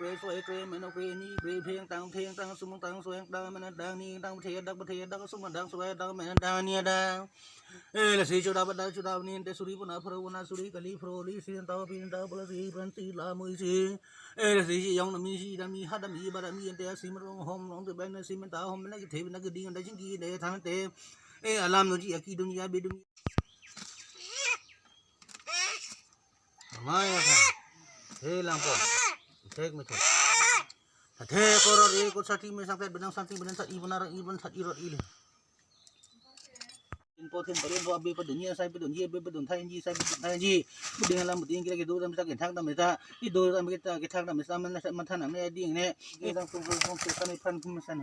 รสวยเกรมันเกรนี่เกรเพลงตังสมุนตังสวยดังมันดังนี่ดังประเทศดังสมุนดังสวยดังมันดังนี่ดังละสีจุดาบัดจุดานี่เตสุริปนาพระวนาสุริกลิพรลิสินตาพินตาบลสีพันตีลามุยสีละสียองนมีสีดามีฮัดมีบารามีเตสิมรงหอมรองเตเบนสิมตาหอมนักเทวนักดิ่งนักจิงกีเดทางเตอลามโนจีอากีดุนยาเบดุนมาค่ะเฮลังปอเทกไม่ถูกเทก็รอเรียก็สัตย์ไม่สังเกตเป็นสัตย์เป็นสัตย์อีวันอะไรอีวันสัตย์อีรอดอีเลยอินโพเทนประเด็นว่าเบปดุนยาใส่ปดุนยาเบปดุนไทยจีใส่ปดุนไทยจีบุดิ้งลำบุดิ้งกิเลสดูดำสักกินทักดำไม่ได้ที่ดูดำกินทักดำไม่ได้มันท่านังเนี่ยดิ้งเนี่ยทั้งฟุ้งเกิดในพันธุ์คุ้มสัน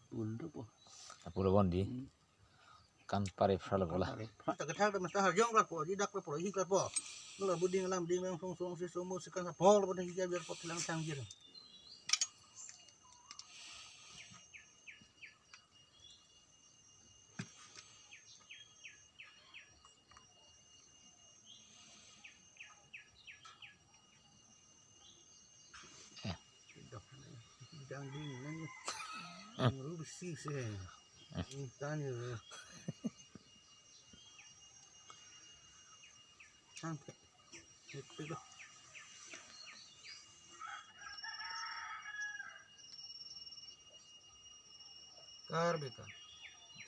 ปุ่นทุกปะ Pulau Bondi kan pare fral bola. Tak ketak dah mesti harjong lah po, tidak lah po, hik lah po. Mula buding alam, buding yang song si somo sekan sa pol po dah hik biar po telang canggir. Jangan ding, nang rubi sih. Tanya sampai itu loh car बेटा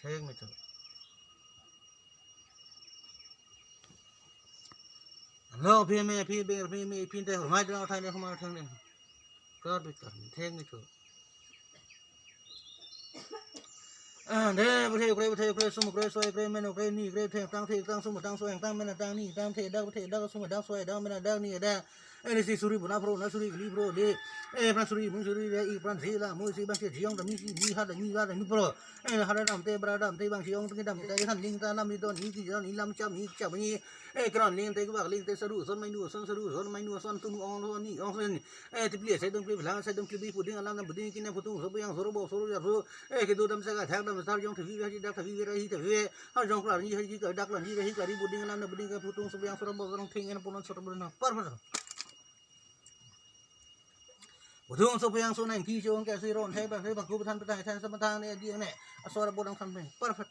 ठेक में चलो लो फिर ते हमारे जो उठाने हमारे उठाने कार बेटा ठेक में चलोเด้ประเทศสมุทรสวยแม่นนี่เทตั้งสมุทรตั้งสวยตั้งแม่นตั้งนี่ตั้งประเทศสมุทรตั้งสวยแม่นตั้งนี่ได้นี่สิสุริบุญพระนะสุริกลิโปรเดพระสุริมุสุริเดอีพระศีลามุสิบังเสียจียงตมีฮัดมีโปรฮัดดำเตบราดำเตบังเสียงตึงดำเตทันลิงตาลำมีต้นนี้กี่ต้นนี้ลำจับมีกรอนลิงเตกบักลิงเตสรุสนไม่นัวสนสรุสนไม่นัวสนตุ้งองนี่องสนที่เปลี่ยนใส่ตุ้งเปลี่ยนพลังใส่ตุ้งคลิปพุดดิ้งอลังน้ำพุดดิ้งกินน้ำพุตุ้งสบยังสรบสรยาสุคิดดูดำเสกแทกดำสารยองถือวิดักถือวิไรถือวิฮัดจงกลางนี่ฮิกดักหลังนี่ฮิกรีพุดดิ้งอลังน้ำพุดดิ้งกับพุตุ้งสบยังสรบสรทิ้งกันปุ่นสรบนะปาร์ฟBetul so yang so nang ki jo ngke si ron thai ba thai ba ku than pa thai than sa ma thang ne di ne asora bodang than pe perfect